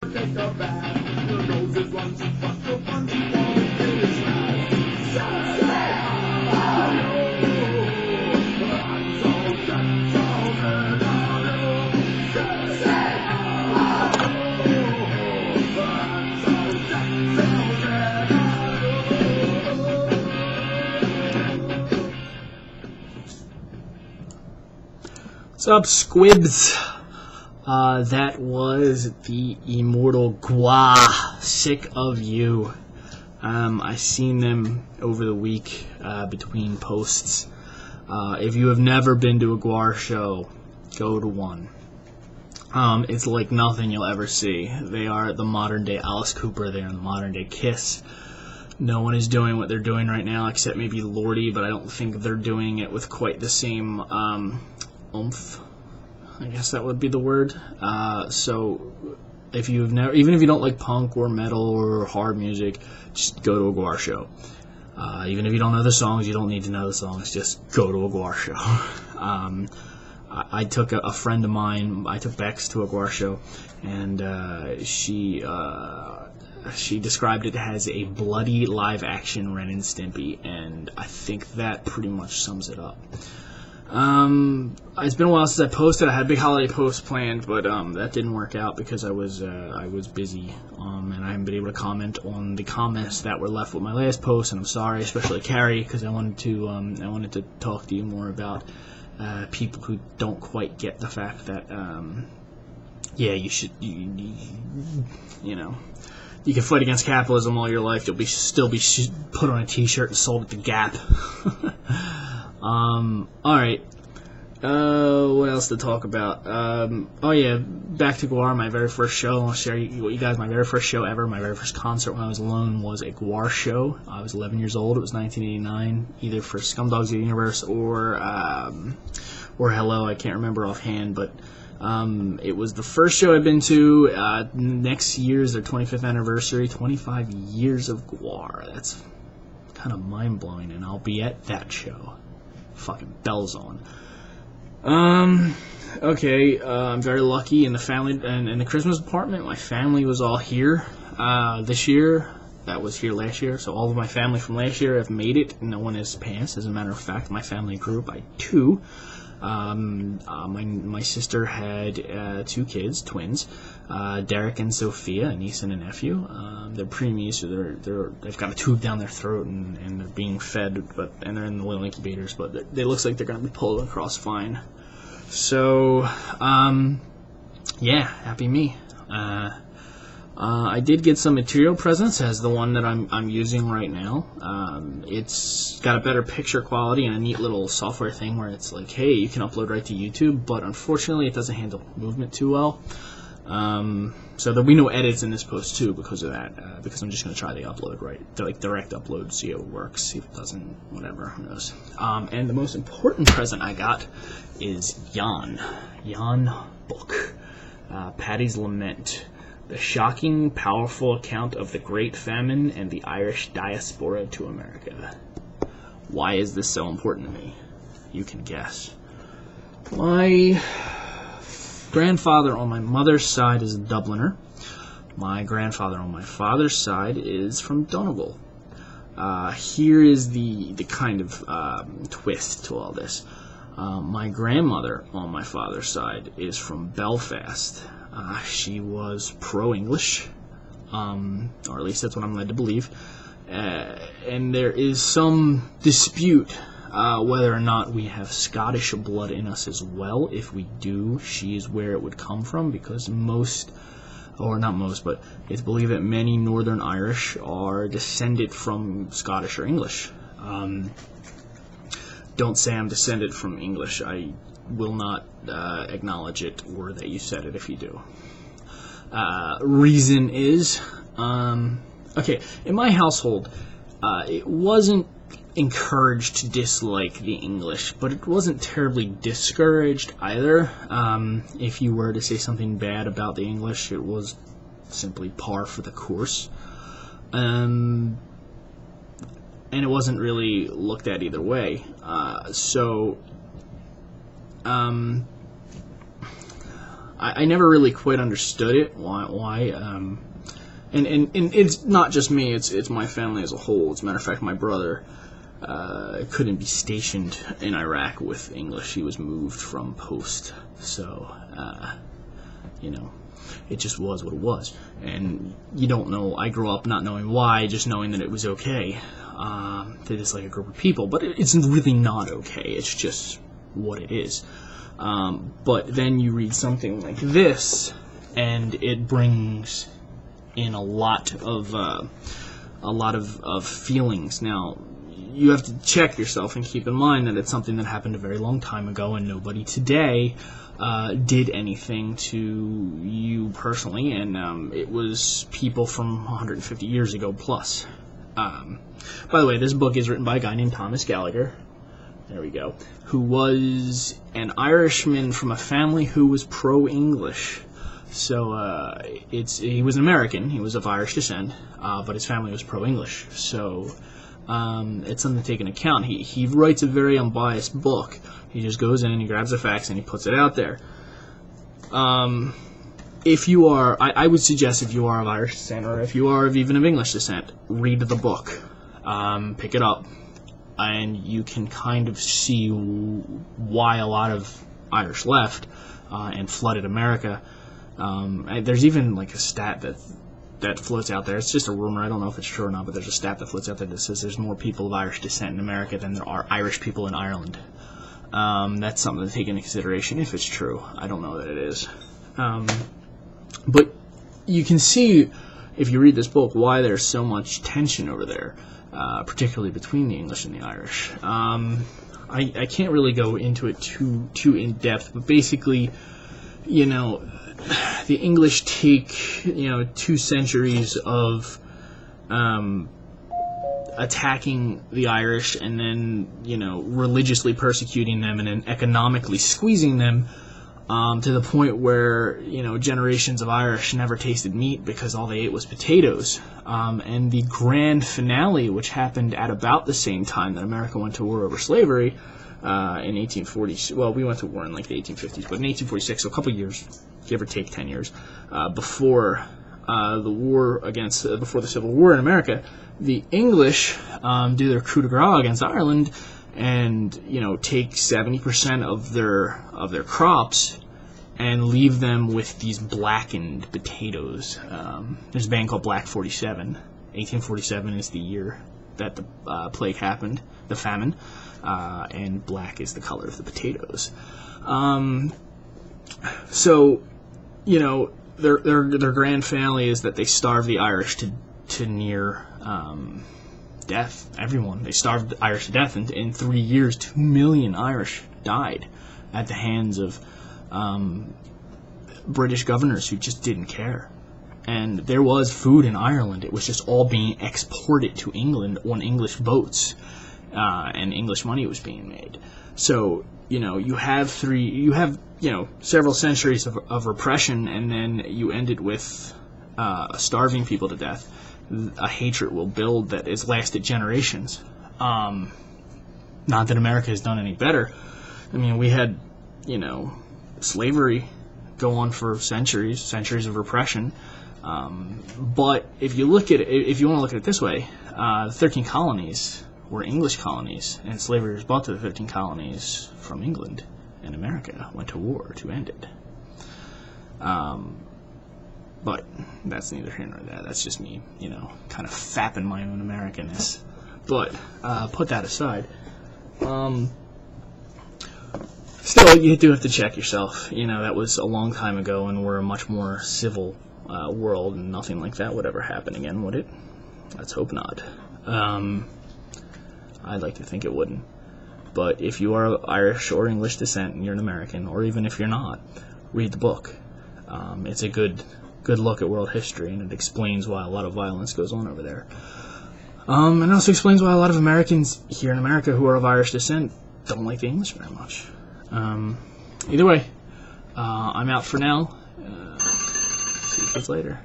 Take a bath, your nose is running, but the ones you won't finish last. What's up, squibs? That was the immortal Gwar, Sick of You. I seen them over the week between posts. If you have never been to a Gwar show, go to one. It's like nothing you'll ever see. They are the modern day Alice Cooper, they are the modern day Kiss. No one is doing what they're doing right now except maybe Lordy, but I don't think they're doing it with quite the same oomph. I guess that would be the word. So if you've never, even if you don't like punk or metal or hard music, just go to a Gwar show. Even if you don't know the songs, you don't need to know the songs. Just go to a Gwar show. I took a friend of mine. I took Bex to a Gwar show, and she described it as a bloody live action Ren and Stimpy, and I think that pretty much sums it up. It's been a while since I posted. I had a big holiday post planned, but that didn't work out because I was busy, and I haven't been able to comment on the comments that were left with my last post. And I'm sorry, especially Carrie, because I wanted to talk to you more about people who don't quite get the fact that you should you know. You can fight against capitalism all your life. You'll still be put on a T-shirt and sold at the Gap. Alright. What else to talk about? Back to Gwar, my very first show. I'll share with you guys my very first show ever. My very first concert when I was alone was a Gwar show. I was 11 years old. It was 1989, either for Scumdogs of the Universe or Hello. I can't remember offhand, but it was the first show I've been to. Next year is their 25th anniversary. 25 years of Gwar. That's kind of mind-blowing, and I'll be at that show. Fucking bells on. I'm very lucky in the family and in the Christmas department. My family was all here this year. That was here last year. So all of my family from last year have made it. No one has passed. As a matter of fact, my family grew by two. My sister had two kids, twins, Derek and Sophia, a niece and a nephew. They're preemies, so they've got a tube down their throat and they're being fed, and they're in the little incubators, but they looks like they're gonna be pulled across fine. So, happy me. I did get some material presents, as the one that I'm using right now. It's got a better picture quality and a neat little software thing where it's like, hey, you can upload right to YouTube, but unfortunately it doesn't handle movement too well. So there'll be no edits in this post too because of that, because I'm just going to try the upload right, direct upload, see how it works, see if it doesn't, whatever, who knows. And the most important present I got is Jan book, Paddy's Lament. The shocking, powerful account of the Great Famine and the Irish diaspora to America. Why is this so important to me? You can guess. My grandfather on my mother's side is a Dubliner. My grandfather on my father's side is from Donegal. Here is the kind of twist to all this. My grandmother on my father's side is from Belfast. She was pro-English, or at least that's what I'm led to believe, and there is some dispute whether or not we have Scottish blood in us as well. If we do, she is where it would come from, because it's believed that many Northern Irish are descended from Scottish or English. Don't say I'm descended from English. I will not acknowledge it, or that you said it if you do. Reason is, in my household, it wasn't encouraged to dislike the English, but it wasn't terribly discouraged either. If you were to say something bad about the English, it was simply par for the course. And it wasn't really looked at either way. I never really quite understood it. Why? And it's not just me. It's my family as a whole. As a matter of fact, my brother couldn't be stationed in Iraq with English. He was moved from post. So, it just was what it was. And you don't know. I grew up not knowing why, just knowing that it was okay to dislike a group of people. But it's really not okay. It's just what it is. But then you read something like this, and it brings in a lot of feelings. Now, you have to check yourself and keep in mind that it's something that happened a very long time ago, and nobody today did anything to you personally, and it was people from 150 years ago plus. By the way, this book is written by a guy named Thomas Gallagher. There we go. Who was an Irishman from a family who was pro-English. So he was an American. He was of Irish descent, but his family was pro-English. So it's something to take into account. He writes a very unbiased book. He just goes in and he grabs the facts and he puts it out there. If you are, I would suggest if you are of Irish descent, or if you are even of English descent, read the book. Pick it up. And you can kind of see why a lot of Irish left and flooded America. There's even like a stat that floats out there. It's just a rumor. I don't know if it's true or not, but there's a stat that floats out there that says there's more people of Irish descent in America than there are Irish people in Ireland. That's something to take into consideration if it's true. I don't know that it is. But you can see, if you read this book, why there's so much tension over there. Particularly between the English and the Irish. I can't really go into it too in depth, but basically, the English take 2 centuries of attacking the Irish, and then religiously persecuting them, and then economically squeezing them. To the point where, generations of Irish never tasted meat because all they ate was potatoes. And the grand finale, which happened at about the same time that America went to war over slavery, in 1840, well, we went to war in like the 1850s, but in 1846, so a couple years, give or take 10 years, before before the Civil War in America, the English do their coup de grace against Ireland, and take 70% of their crops and leave them with these blackened potatoes. There's a band called Black 47. 1847 is the year that the plague happened, the famine, and black is the color of the potatoes. So their grand finale is that they starve the Irish to near death. Everyone. They starved the Irish to death. In 3 years, 2 million Irish died at the hands of British governors who just didn't care. And there was food in Ireland. It was just all being exported to England on English boats, and English money was being made. So you have several centuries of repression, and then you end it with starving people to death. A hatred will build that has lasted generations. Not that America has done any better. I mean, we had, slavery go on for centuries of repression. But if you want to look at it this way, the 13 colonies were English colonies, and slavery was brought to the 13 colonies from England, and America went to war to end it. But that's neither here nor there. That's just me, kind of fapping my own Americanness. But put that aside. Still, you do have to check yourself. That was a long time ago, and we're a much more civil world, and nothing like that would ever happen again, would it? Let's hope not. I'd like to think it wouldn't. But if you are of Irish or English descent and you're an American, or even if you're not, read the book. It's a good look at world history, and it explains why a lot of violence goes on over there. And it also explains why a lot of Americans here in America who are of Irish descent don't like the English very much. Either way, I'm out for now. See you guys later.